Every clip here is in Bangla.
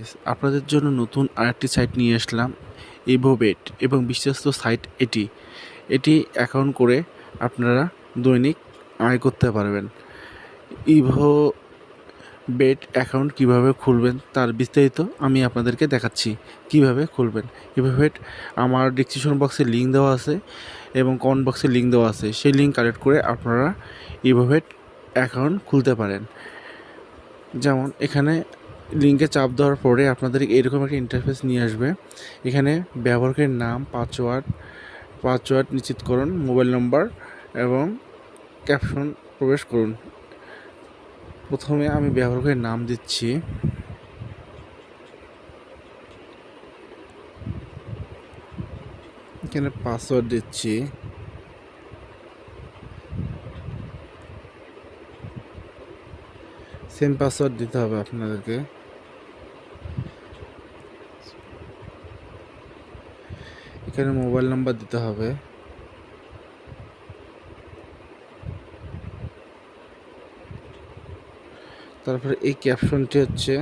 গাইস, আপনাদের জন্য নতুন আরেকটি সাইট নিয়ে আসলাম, ইভোবেট এবং বিশ্বস্ত সাইট এটি। অ্যাকাউন্ট করে আপনারা দৈনিক আয় করতে পারবেন। ইভোবেট অ্যাকাউন্ট কিভাবে খুলবেন তার বিস্তারিত আমি আপনাদেরকে দেখাচ্ছি কিভাবে খুলবেন। ইভোবেট আমার ডিসক্রিপশন বক্সে লিঙ্ক দেওয়া আছে এবং কমেন্ট বক্সে লিঙ্ক দেওয়া আছে, সেই লিঙ্ক কালেক্ট করে আপনারা ইভোবেট অ্যাকাউন্ট খুলতে পারেন। যেমন এখানে লিঙ্কে চাপ দেওয়ার পরে আপনাদের এরকম একটা ইন্টারফেস নিয়ে আসবে। এখানে ব্যবহারকারীর নাম, পাসওয়ার্ড নিশ্চিত করুন, মোবাইল নম্বর এবং ক্যাপশন প্রবেশ করুন। প্রথমে আমি ব্যবহারকারীর নাম দিচ্ছি, এখানে পাসওয়ার্ড দিচ্ছি, সেম পাসওয়ার্ড দিতে হবে আপনাদেরকে। এখানে মোবাইল নাম্বার দিতে হবে, তারপরে এই ক্যাপশনটি হচ্ছে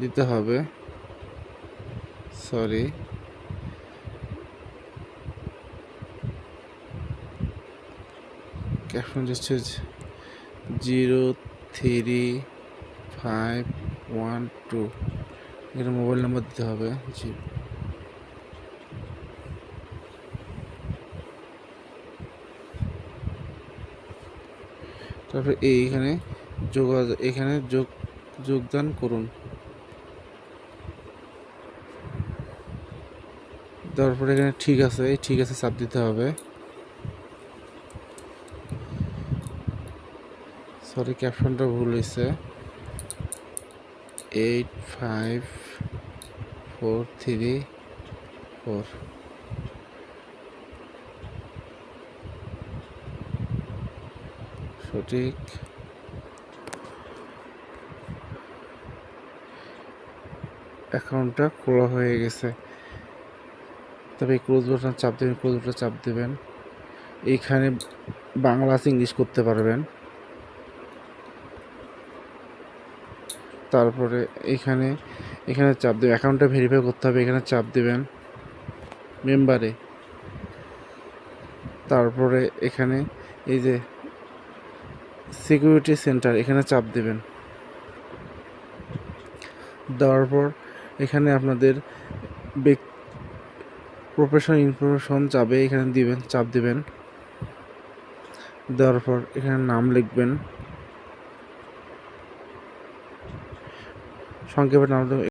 দিতে হবে, ক্যাপশনটি হচ্ছে 03512। এখানে মোবাইল নাম্বার দিতে হবে, তারপরে এখানে যোগদান করুন। তারপরে এখানে ঠিক আছে চাপ দিতে হবে। ক্যাপশনটা ভুল হয়েছে, 85434 সঠিক। অ্যাকাউন্টটা খোলা হয়ে গেছে। তবে ক্লোজ বাটন চাপ দেবেন। এইখানে বাংলা ইংলিশ করতে পারবেন। তারপরে এখানে চাপ দেবেন, অ্যাকাউন্টটা ভেরিফাই করতে হবে, এখানে চাপ দেবেন মেম্বারে। তারপরে এখানে এই যে সিকিউরিটি সেন্টার, এখানে চাপ দেবেন। দেওয়ার পর এখানে আপনাদের প্রফেশনাল ইনফরমেশন যাবে, এখানে চাপ দিবেন। দেওয়ার পর এখানে নাম লিখবেন, সংক্ষেপে নাম দেবেন।